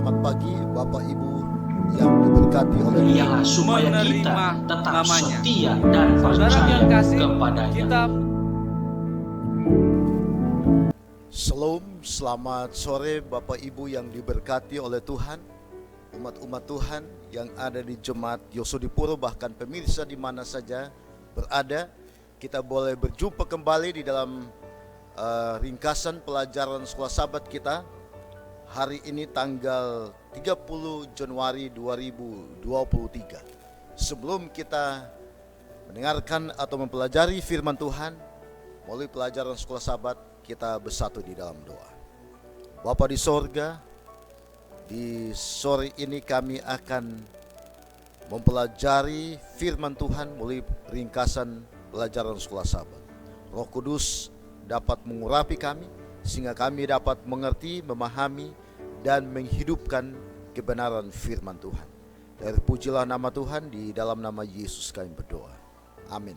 Selamat pagi Bapak Ibu yang diberkati oleh Tuhan. Ialah supaya kita tetap setia dan Saudara yang percaya kasih, kepadanya. kita Shalom, selamat sore Bapak Ibu yang diberkati oleh Tuhan. Umat-umat Tuhan yang ada di Jemaat Yosodipuro, bahkan pemirsa di mana saja berada, kita boleh berjumpa kembali di dalam ringkasan pelajaran sekolah sahabat kita. Hari ini tanggal 30 Januari 2023. Sebelum kita mendengarkan atau mempelajari firman Tuhan melalui pelajaran sekolah sahabat, kita bersatu di dalam doa. Bapa di sorga, di sore ini kami akan mempelajari firman Tuhan melalui ringkasan pelajaran sekolah sahabat. Roh Kudus dapat mengurapi kami sehingga kami dapat mengerti, memahami, dan menghidupkan kebenaran firman Tuhan. Terpujilah nama Tuhan, di dalam nama Yesus kami berdoa. Amin.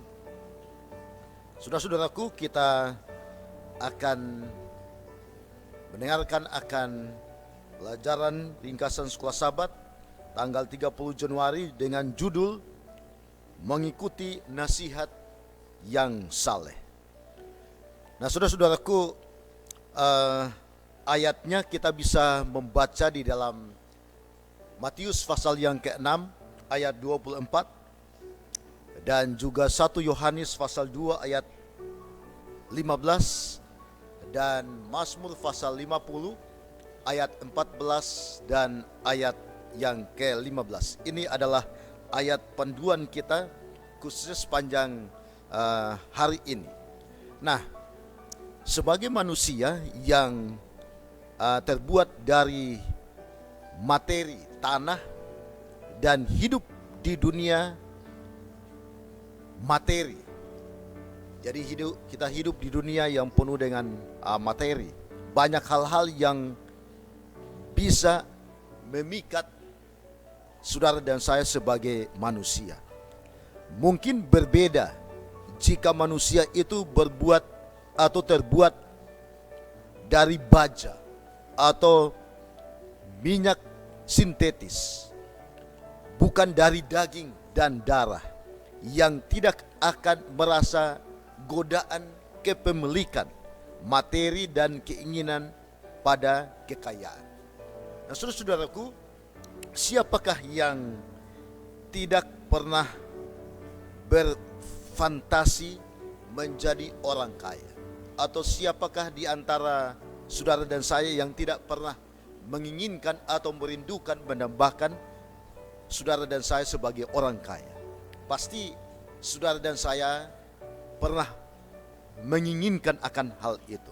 Saudara-saudaraku, kita akan mendengarkan akan pelajaran ringkasan sekolah sahabat tanggal 30 Januari dengan judul Mengikuti Nasihat yang Saleh. Nah, saudara-saudaraku, ayatnya kita bisa membaca di dalam Matius pasal yang ke-6 ayat 24 dan juga 1 Yohanes pasal 2 ayat 15 dan Mazmur pasal 50 ayat 14 dan ayat yang ke-15. Ini adalah ayat panduan kita khususnya sepanjang hari ini. Nah, sebagai manusia yang terbuat dari materi, tanah, dan hidup di dunia materi. Jadi kita hidup di dunia yang penuh dengan materi. Banyak hal-hal yang bisa memikat saudara dan saya sebagai manusia. Mungkin berbeda jika manusia itu berbuat atau terbuat dari baja atau minyak sintetis, bukan dari daging dan darah, yang tidak akan merasa godaan kepemilikan, materi dan keinginan pada kekayaan. Nah, saudara-saudaraku, siapakah yang tidak pernah berfantasi menjadi orang kaya? Atau siapakah di antara saudara dan saya yang tidak pernah menginginkan atau merindukan menambahkan saudara dan saya sebagai orang kaya? Pasti saudara dan saya pernah menginginkan akan hal itu.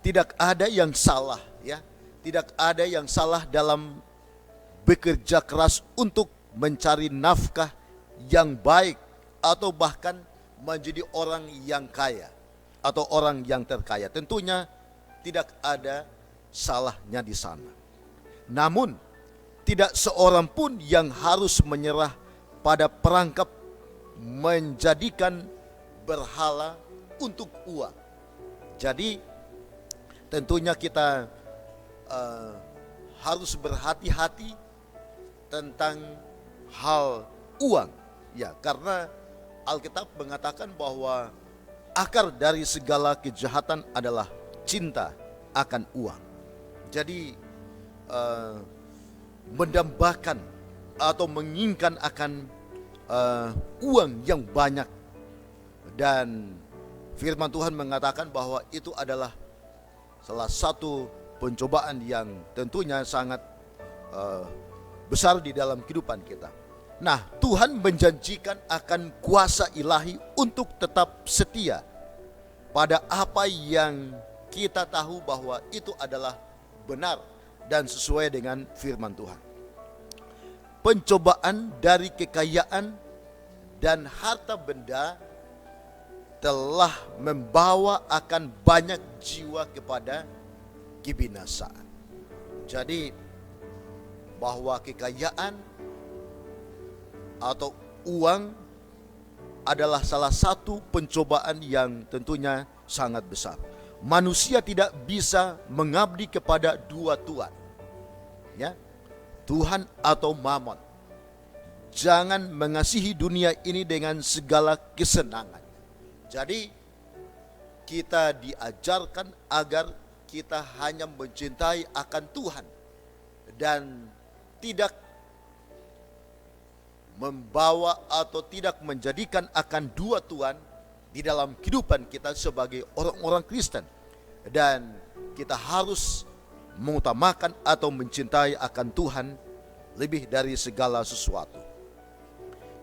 Tidak ada yang salah, ya. Tidak ada yang salah dalam bekerja keras untuk mencari nafkah yang baik atau bahkan menjadi orang yang kaya atau orang yang terkaya. Tentunya tidak ada salahnya di sana. Namun tidak seorang pun yang harus menyerah pada perangkap menjadikan berhala untuk uang. Jadi tentunya kita harus berhati-hati tentang hal uang, ya, karena Alkitab mengatakan bahwa akar dari segala kejahatan adalah cinta akan uang. Jadi mendambakan atau menginginkan akan uang yang banyak, dan firman Tuhan mengatakan bahwa itu adalah salah satu pencobaan yang tentunya sangat besar di dalam kehidupan kita. Nah, Tuhan menjanjikan akan kuasa ilahi untuk tetap setia pada apa yang kita tahu bahwa itu adalah benar dan sesuai dengan firman Tuhan. Pencobaan dari kekayaan dan harta benda telah membawa akan banyak jiwa kepada kebinasaan. Jadi bahwa kekayaan atau uang adalah salah satu pencobaan yang tentunya sangat besar. Manusia tidak bisa mengabdi kepada dua tuan. Ya, Tuhan atau mamon. Jangan mengasihi dunia ini dengan segala kesenangan. Jadi kita diajarkan agar kita hanya mencintai akan Tuhan dan tidak membawa atau tidak menjadikan akan dua Tuhan di dalam kehidupan kita sebagai orang-orang Kristen. Dan kita harus mengutamakan atau mencintai akan Tuhan lebih dari segala sesuatu.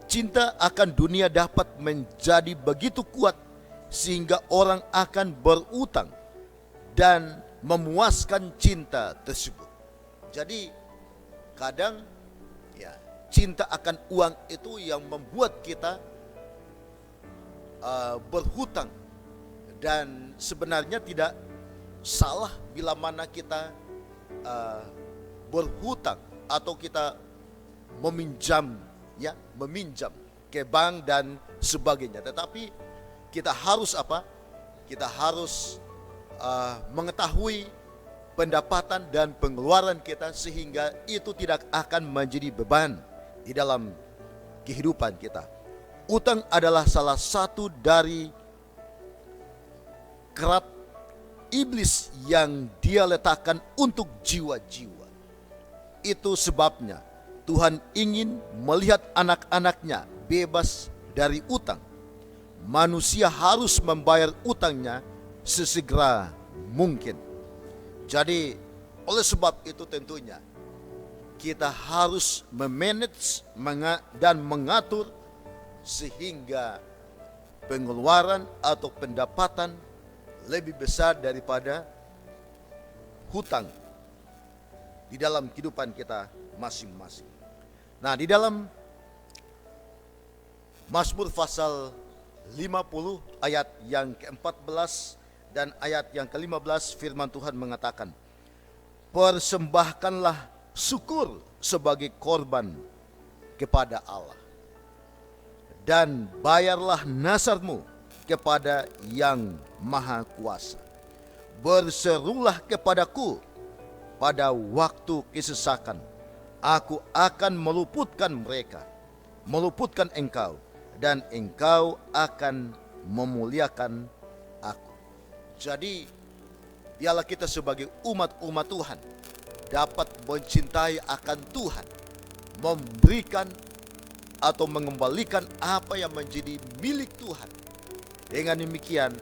Cinta akan dunia dapat menjadi begitu kuat sehingga orang akan berutang dan memuaskan cinta tersebut. Jadi kadang ya, cinta akan uang itu yang membuat kita berhutang. Dan sebenarnya tidak salah bila mana kita berhutang atau kita meminjam ke bank dan sebagainya. Tetapi kita harus apa? Kita harus mengetahui pendapatan dan pengeluaran kita sehingga itu tidak akan menjadi beban di dalam kehidupan kita. Utang adalah salah satu dari kerat iblis yang dia letakkan untuk jiwa-jiwa. Itu sebabnya Tuhan ingin melihat anak-anaknya bebas dari utang. Manusia harus membayar utangnya sesegera mungkin. Jadi oleh sebab itu tentunya kita harus memanage dan mengatur sehingga pengeluaran atau pendapatan lebih besar daripada hutang di dalam kehidupan kita masing-masing. Nah, di dalam Mazmur pasal 50 ayat yang ke-14 dan ayat yang ke-15 firman Tuhan mengatakan, persembahkanlah syukur sebagai korban kepada Allah dan bayarlah nazarmu kepada Yang Maha Kuasa. Berserulah kepadaku pada waktu kesesakan, aku akan meluputkan engkau, dan engkau akan memuliakan aku. Jadi biarlah kita sebagai umat-umat Tuhan dapat mencintai akan Tuhan, memberikan atau mengembalikan apa yang menjadi milik Tuhan. Dengan demikian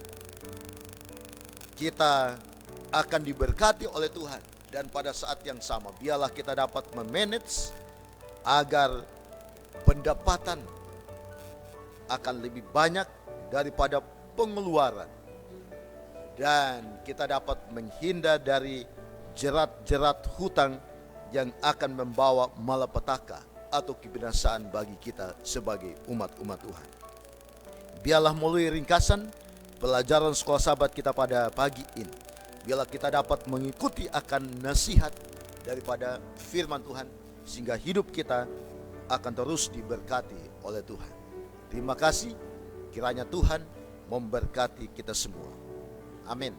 kita akan diberkati oleh Tuhan. Dan pada saat yang sama biarlah kita dapat memanage agar pendapatan akan lebih banyak daripada pengeluaran, dan kita dapat menghindar dari jerat-jerat hutang yang akan membawa malapetaka atau kebinasaan bagi kita sebagai umat-umat Tuhan. Biarlah melalui ringkasan pelajaran sekolah sahabat kita pada pagi ini, biarlah kita dapat mengikuti akan nasihat daripada firman Tuhan sehingga hidup kita akan terus diberkati oleh Tuhan. Terima kasih, kiranya Tuhan memberkati kita semua. Amin.